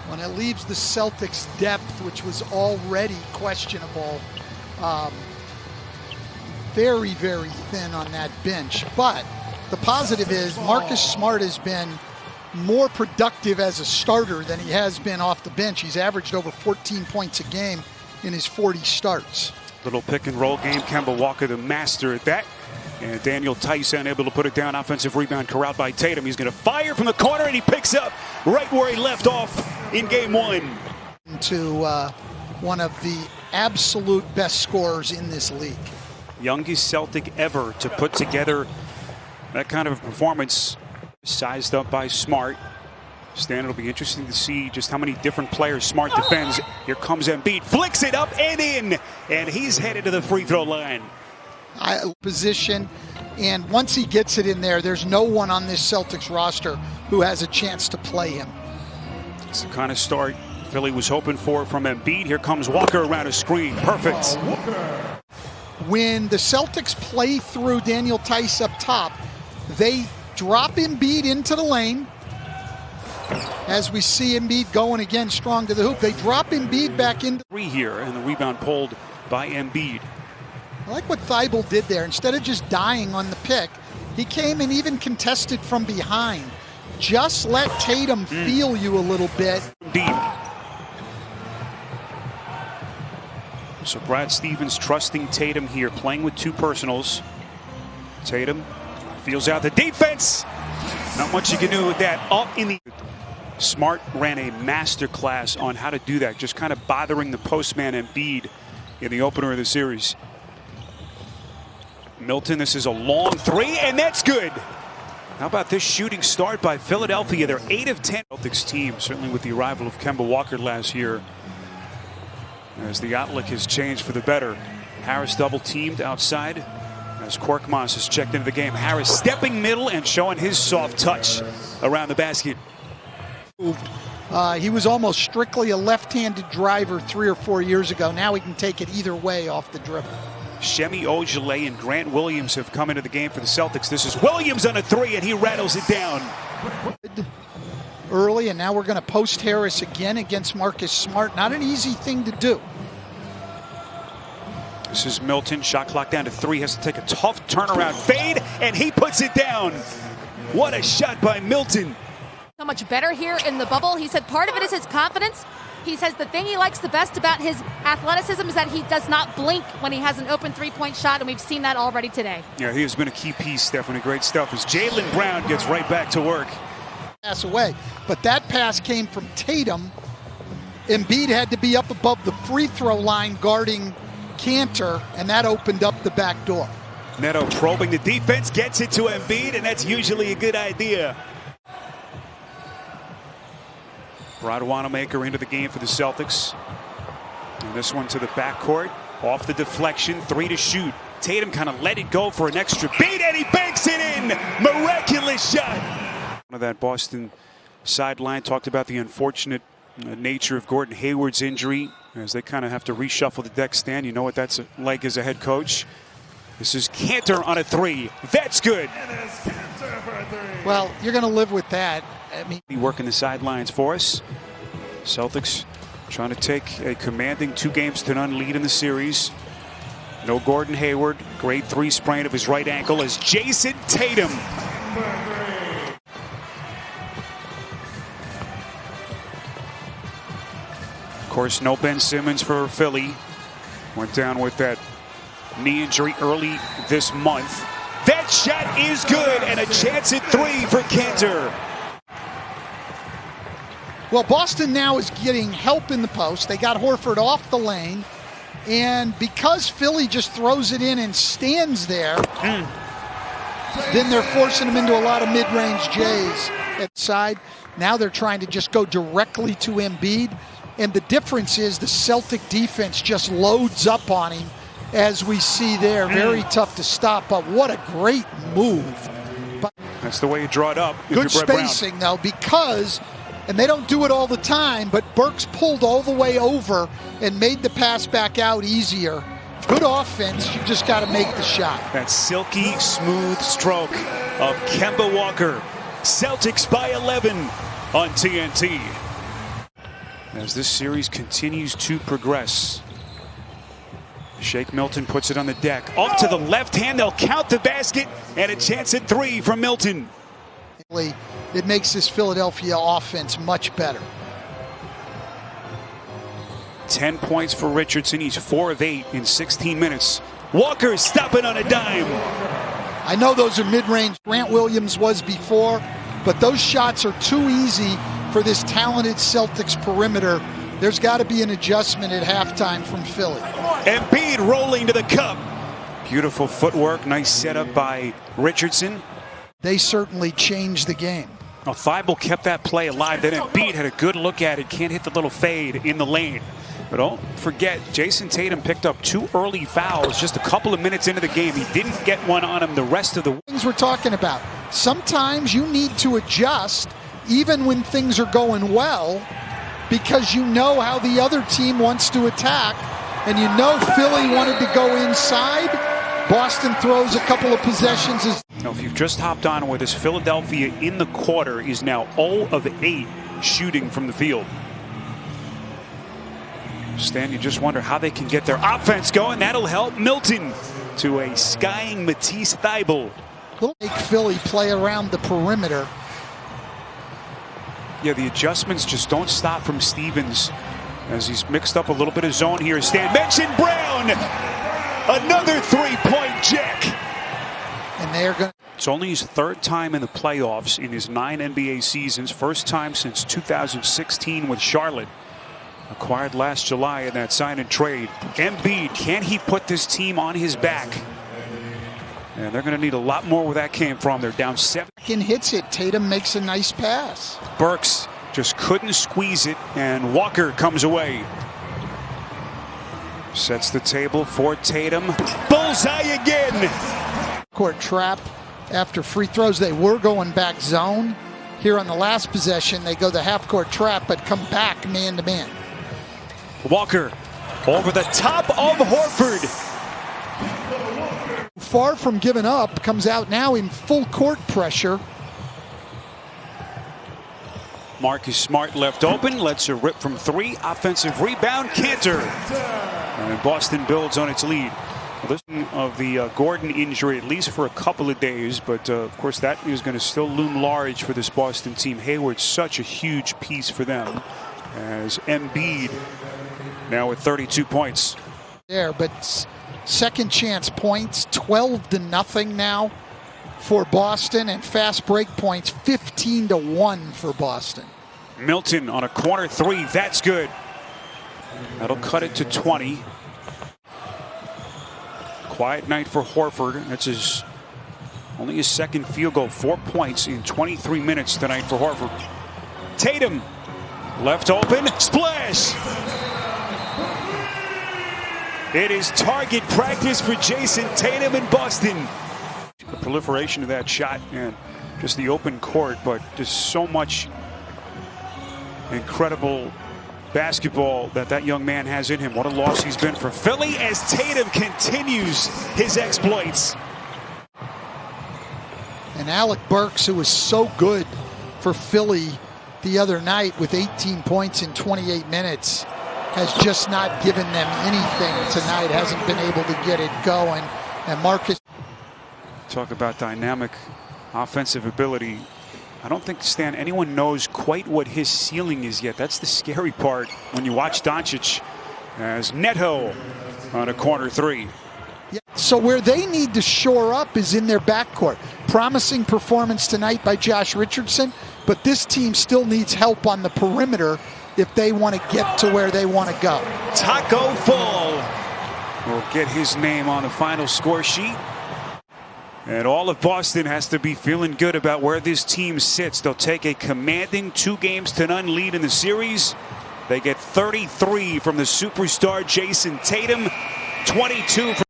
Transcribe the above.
when it leaves the Celtics' depth, which was already questionable, very, very thin on that bench. But the positive is Marcus Smart has been more productive as a starter than he has been off the bench. He's averaged over 14 points a game in his 40 starts. Little pick and roll game. Kemba Walker, the master at that. And Daniel Tice unable to put it down. Offensive rebound corralled by Tatum. He's going to fire from the corner, and he picks up right where he left off in game one. To one of the absolute best scorers in this league. Youngest Celtic ever to put together that kind of a performance. Sized up by Smart. Stan, it'll be interesting to see just how many different players Smart defends. Here comes Embiid, flicks it up and in, and he's headed to the free throw line. Position, and once he gets it in there, there's no one on this Celtics roster who has a chance to play him. It's the kind of start Philly was hoping for from Embiid. Here comes Walker around a screen. Perfect. When the Celtics play through Daniel Tice up top, they drop Embiid into the lane. As we see Embiid going again strong to the hoop, they drop Embiid back into three here, and the rebound pulled by Embiid. I like what Thibault did there. Instead of just dying on the pick, he came and even contested from behind. Just let Tatum feel you a little bit. Embiid. So Brad Stevens trusting Tatum here, playing with two personals. Tatum feels out the defense. Not much you can do with that. Up in the Smart ran a master class on how to do that, just kind of bothering the postman Embiid in the opener of the series. Milton, this is a long three, and that's good. How about this shooting start by Philadelphia? They're 8 of 10. Celtics team, certainly with the arrival of Kemba Walker last year, as the outlook has changed for the better. Harris double teamed outside as Korkmaz has checked into the game. Harris stepping middle and showing his soft touch around the basket. He was almost strictly a left-handed driver 3 or 4 years ago. Now he can take it either way off the dribble. Shemi Ojeleye and Grant Williams have come into the game for the Celtics. This is Williams on a three, and he rattles it down. Early, and now we're going to post Harris again against Marcus Smart. Not an easy thing to do. This is Milton, shot clock down to 3, has to take a tough turnaround fade, and he puts it down. What a shot by Milton. So much better here in the bubble. He said part of it is his confidence. He says the thing he likes the best about his athleticism is that he does not blink when he has an open three-point shot, and we've seen that already today. Yeah, he has been a key piece, Stephanie. Great stuff as Jaylen Brown gets right back to work. Pass away, but that pass came from Tatum. Embiid had to be up above the free throw line guarding Cantor, and that opened up the back door. Neto probing the defense, gets it to Embiid, and that's usually a good idea. Rod Wanamaker into the game for the Celtics. And this one to the backcourt. Off the deflection, 3 to shoot. Tatum kind of let it go for an extra beat, and he banks it in. Miraculous shot. One of that Boston sideline talked about the unfortunate nature of Gordon Hayward's injury as they kind of have to reshuffle the deck. Stan, you know what that's like as a head coach. This is Cantor on a 3. That's good. Well, you're going to live with that. I mean, working the sidelines for us. Celtics trying to take a commanding 2-0 lead in the series. No Gordon Hayward. Grade 3 sprain of his right ankle as Jason Tatum. Of course, no Ben Simmons for Philly. Went down with that knee injury early this month. That shot is good, and a chance at 3 for Cantor. Well, Boston now is getting help in the post. They got Horford off the lane. And because Philly just throws it in and stands there, then they're forcing him into a lot of mid-range J's at side. Now they're trying to just go directly to Embiid. And the difference is the Celtic defense just loads up on him, as we see there. Very tough to stop, but what a great move. But that's the way you draw it up. Good spacing, though, because, and they don't do it all the time, but Burks pulled all the way over and made the pass back out easier. Good offense, you just got to make the shot. That silky, smooth stroke of Kemba Walker. Celtics by 11 on TNT. as this series continues to progress. Shake Milton puts it on the deck. Off to the left hand, they'll count the basket, and a chance at 3 from Milton. It makes this Philadelphia offense much better. 10 points for Richardson. He's 4 of 8 in 16 minutes. Walker stopping on a dime. I know those are mid-range. Grant Williams was before, but those shots are too easy for this talented Celtics perimeter. There's got to be an adjustment at halftime from Philly. Embiid rolling to the cup. Beautiful footwork. Nice setup by Richardson. They certainly changed the game. Well, Thibault kept that play alive. Then Embiid had a good look at it. Can't hit the little fade in the lane. But don't forget, Jason Tatum picked up 2 early fouls just a couple of minutes into the game. He didn't get one on him the rest of the things we're talking about. Sometimes you need to adjust even when things are going well, because you know how the other team wants to attack, and you know Philly wanted to go inside. Boston throws a couple of possessions. Now, if you've just hopped on with us, Philadelphia in the quarter is now 0 of 8 shooting from the field. Stan, you just wonder how they can get their offense going. That'll help Milton to a skying Matisse Thybulle. Make Philly play around the perimeter. Yeah, the adjustments just don't stop from Stevens as he's mixed up a little bit of zone here. Stan mentioned Brown. Another 3-point jack. And they're going. It's only his 3rd time in the playoffs in his 9 NBA seasons. First time since 2016 with Charlotte. Acquired last July in that sign and trade. Embiid, can he put this team on his back? And they're going to need a lot more where that came from. They're down 7. Hits it. Tatum makes a nice pass. Burks just couldn't squeeze it, and Walker comes away. Sets the table for Tatum. Bullseye again. Court trap after free throws. They were going back zone. Here on the last possession, they go the half-court trap, but come back man-to-man. Walker over the top of Horford. Far from giving up, comes out now in full court pressure. Marcus Smart left open, lets her rip from 3. Offensive rebound, Cantor. And Boston builds on its lead. Well, this of the Gordon injury, at least for a couple of days, but of course that is going to still loom large for this Boston team. Hayward's such a huge piece for them, as Embiid now with 32 points. There, but second chance points, 12-0 now for Boston, and fast break points, 15-1 for Boston. Milton on a corner 3, that's good. That'll cut it to 20. Quiet night for Horford. That's only his 2nd field goal. 4 points in 23 minutes tonight for Horford. Tatum left open, splash. It is target practice for Jason Tatum in Boston. The proliferation of that shot and just the open court, but just so much incredible basketball that young man has in him. What a loss he's been for Philly as Tatum continues his exploits. And Alec Burks, who was so good for Philly the other night with 18 points in 28 minutes, has just not given them anything tonight, hasn't been able to get it going. And Marcus. Talk about dynamic offensive ability. I don't think, Stan, anyone knows quite what his ceiling is yet. That's the scary part when you watch Doncic, as Neto on a corner 3. Yeah. So where they need to shore up is in their backcourt. Promising performance tonight by Josh Richardson, but this team still needs help on the perimeter if they want to get to where they want to go. Taco Fall will get his name on the final score sheet. And all of Boston has to be feeling good about where this team sits. They'll take a commanding 2-0 lead in the series. They get 33 from the superstar Jason Tatum, 22 from